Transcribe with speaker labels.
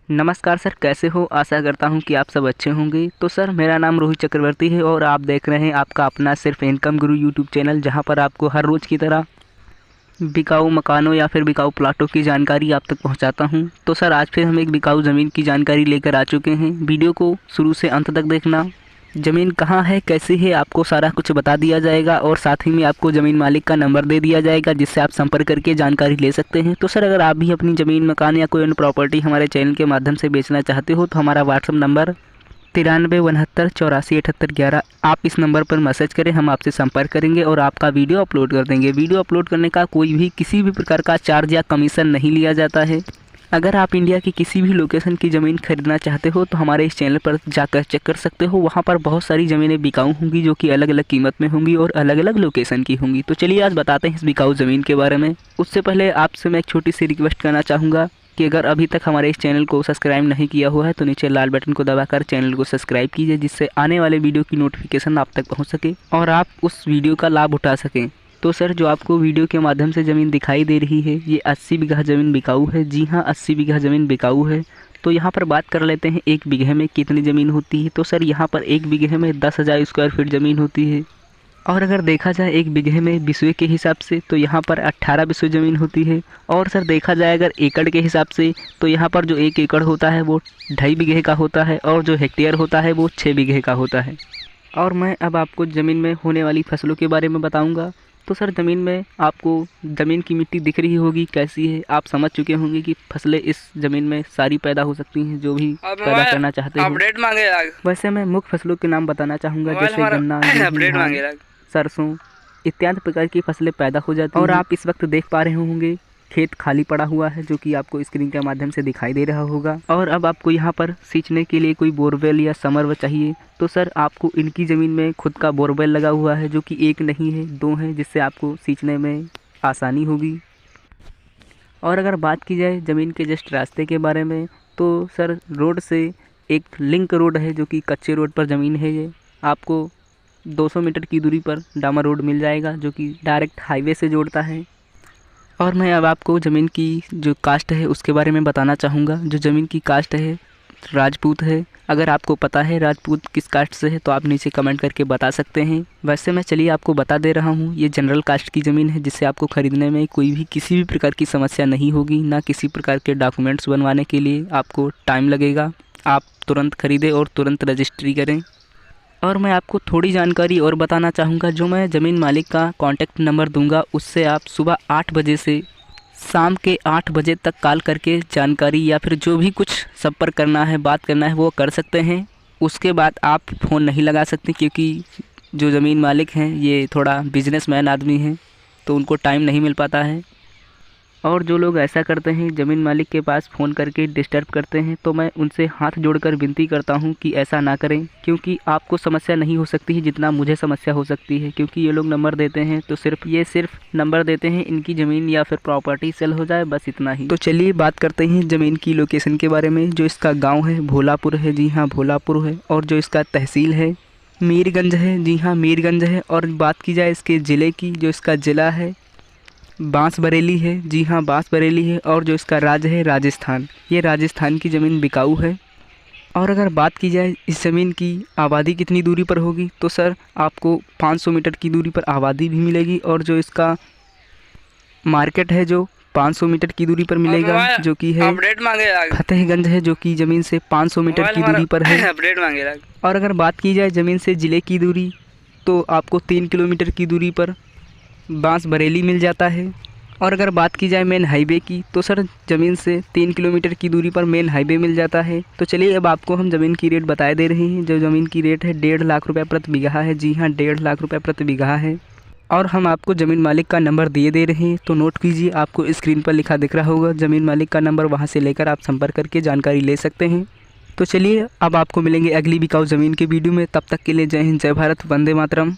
Speaker 1: नमस्कार सर, कैसे हो? आशा करता हूँ कि आप सब अच्छे होंगे। तो सर, मेरा नाम रोहित चक्रवर्ती है और आप देख रहे हैं आपका अपना सिर्फ इनकम गुरु यूट्यूब चैनल, जहाँ पर आपको हर रोज़ की तरह बिकाऊ मकानों या फिर बिकाऊ प्लाटों की जानकारी आप तक पहुँचाता हूँ। तो सर, आज फिर हम एक बिकाऊ ज़मीन की जानकारी लेकर आ चुके हैं। वीडियो को शुरू से अंत तक देखना। ज़मीन कहाँ है, कैसी है, आपको सारा कुछ बता दिया जाएगा और साथ ही में आपको ज़मीन मालिक का नंबर दे दिया जाएगा, जिससे आप संपर्क करके जानकारी ले सकते हैं। तो सर, अगर आप भी अपनी ज़मीन, मकान या कोई अन्य प्रॉपर्टी हमारे चैनल के माध्यम से बेचना चाहते हो तो हमारा व्हाट्सअप नंबर 93 69 84 78 11, आप इस नंबर पर मैसेज करें, हम आपसे संपर्क करेंगे और आपका वीडियो अपलोड कर देंगे। वीडियो अपलोड करने का कोई भी किसी भी प्रकार का चार्ज या कमीशन नहीं लिया जाता है। अगर आप इंडिया की किसी भी लोकेशन की ज़मीन खरीदना चाहते हो तो हमारे इस चैनल पर जाकर चेक कर सकते हो। वहाँ पर बहुत सारी ज़मीनें बिकाऊ होंगी, जो कि अलग अलग कीमत में होंगी और अलग अलग लोकेशन की होंगी। तो चलिए आज बताते हैं इस बिकाऊ ज़मीन के बारे में। उससे पहले आपसे मैं एक छोटी सी रिक्वेस्ट करना चाहूँगा कि अगर अभी तक हमारे इस चैनल को सब्सक्राइब नहीं किया हुआ है तो नीचे लाल बटन को दबाकर चैनल को सब्सक्राइब कीजिए, जिससे आने वाले वीडियो की नोटिफिकेशन आप तक पहुँच सके और आप उस वीडियो का लाभ उठा सकें। तो सर, जो आपको वीडियो के माध्यम से ज़मीन दिखाई दे रही है, ये 80 बीघा ज़मीन बिकाऊ है। जी हाँ, 80 बीघा ज़मीन बिकाऊ है। तो यहाँ पर बात कर लेते हैं एक बीघे में कितनी ज़मीन होती है। तो सर, यहाँ पर एक बीघे में 10,000 स्क्वायर फीट ज़मीन होती है। और अगर देखा जाए एक बीघे में बिस्वे के हिसाब से तो यहाँ पर 18 बिस्वे ज़मीन होती है। और सर, देखा जाए अगर एकड़ के हिसाब से तो यहाँ पर जो 1 एकड़ होता है वो 2.5 बीघे का होता है और जो हेक्टेयर होता है वो 6 बीघे का होता है। और मैं अब आपको ज़मीन में होने वाली फसलों के बारे में बताऊंगा। तो सर, ज़मीन में आपको ज़मीन की मिट्टी दिख रही होगी कैसी है। आप समझ चुके होंगे कि फसलें इस ज़मीन में सारी पैदा हो सकती हैं, जो भी पैदा करना चाहते हो।
Speaker 2: अपडेट मांगेगा।
Speaker 1: वैसे मैं मुख्य फसलों के नाम बताना चाहूँगा, जैसे गन्ना,
Speaker 2: अपडेट
Speaker 1: गेहूं,
Speaker 2: मांगेगा।
Speaker 1: सरसों इत्यादि प्रकार की फसलें पैदा हो जाती हैं। और आप इस वक्त देख पा रहे होंगे खेत खाली पड़ा हुआ है, जो कि आपको स्क्रीन के माध्यम से दिखाई दे रहा होगा। और अब आपको यहाँ पर सींचने के लिए कोई बोरवेल या समरवेल चाहिए तो सर, आपको इनकी ज़मीन में खुद का बोरवेल लगा हुआ है, जो कि एक नहीं है 2 हैं, जिससे आपको सींचने में आसानी होगी। और अगर बात की जाए ज़मीन के जस्ट रास्ते के बारे में तो सर, रोड से एक लिंक रोड है, जो कि कच्चे रोड पर ज़मीन है। ये आपको 200 मीटर की दूरी पर डामर रोड मिल जाएगा, जो कि डायरेक्ट हाईवे से जोड़ता है। और मैं अब आपको ज़मीन की जो कास्ट है उसके बारे में बताना चाहूँगा। जो ज़मीन की कास्ट है राजपूत है। अगर आपको पता है राजपूत किस कास्ट से है तो आप नीचे कमेंट करके बता सकते हैं। वैसे मैं चलिए आपको बता दे रहा हूँ, ये जनरल कास्ट की ज़मीन है, जिससे आपको ख़रीदने में कोई भी किसी भी प्रकार की समस्या नहीं होगी, ना किसी प्रकार के डॉक्यूमेंट्स बनवाने के लिए आपको टाइम लगेगा। आप तुरंत ख़रीदें और तुरंत रजिस्ट्री करें। और मैं आपको थोड़ी जानकारी और बताना चाहूँगा। जो मैं ज़मीन मालिक का कॉन्टैक्ट नंबर दूंगा, उससे आप सुबह 8 बजे से शाम के 8 बजे तक कॉल करके जानकारी या फिर जो भी कुछ संपर्क करना है, बात करना है, वो कर सकते हैं। उसके बाद आप फ़ोन नहीं लगा सकते, क्योंकि जो ज़मीन मालिक हैं ये थोड़ा बिजनेसमैन आदमी हैं, तो उनको टाइम नहीं मिल पाता है। और जो लोग ऐसा करते हैं, ज़मीन मालिक के पास फ़ोन करके डिस्टर्ब करते हैं, तो मैं उनसे हाथ जोड़कर विनती करता हूं कि ऐसा ना करें, क्योंकि आपको समस्या नहीं हो सकती है जितना मुझे समस्या हो सकती है। क्योंकि ये लोग नंबर देते हैं तो सिर्फ नंबर देते हैं, इनकी ज़मीन या फिर प्रॉपर्टी सेल हो जाए, बस इतना ही। तो चलिए बात करते हैं ज़मीन की लोकेशन के बारे में। जो इसका गाँव है भोलापुर है। जी हाँ, भोलापुर है। और जो इसका तहसील है मीरगंज है। जी हाँ, मीरगंज है। और बात की जाए इसके ज़िले की, जो इसका ज़िला है बांसबरेली है। जी हाँ, बांसबरेली है। और जो इसका राज्य है राजस्थान। ये राजस्थान की ज़मीन बिकाऊ है। और अगर बात की जाए इस ज़मीन की आबादी कितनी दूरी पर होगी, तो सर आपको 500 मीटर की दूरी पर आबादी भी मिलेगी। और जो इसका मार्केट है जो 500 मीटर की दूरी पर मिलेगा, जो कि है
Speaker 2: अपडेट मांगेगा।
Speaker 1: फतेहगंज है, जो कि ज़मीन से 500 मीटर की दूरी पर है।
Speaker 2: अपडेट मांगेगा।
Speaker 1: और अगर बात की जाए ज़मीन से ज़िले की दूरी, तो आपको 3 किलोमीटर की दूरी पर बांसबरेली मिल जाता है। और अगर बात की जाए मेन हाईवे की, तो सर ज़मीन से 3 किलोमीटर की दूरी पर मेन हाईवे मिल जाता है। तो चलिए अब आपको हम ज़मीन की रेट बताए दे रहे हैं। जो ज़मीन की रेट है 1.5 लाख रुपये प्रति बीघा है। जी हाँ, 1.5 लाख रुपये प्रति बीघा है। और हम आपको ज़मीन मालिक का नंबर दिए दे रहे हैं, तो नोट कीजिए, आपको स्क्रीन पर लिखा दिख रहा होगा ज़मीन मालिक का नंबर, वहाँ से लेकर आप संपर्क करके जानकारी ले सकते हैं। तो चलिए अब आपको मिलेंगे अगली बिकाऊ ज़मीन के वीडियो में। तब तक के लिए जय हिंद, जय भारत, वंदे मातरम।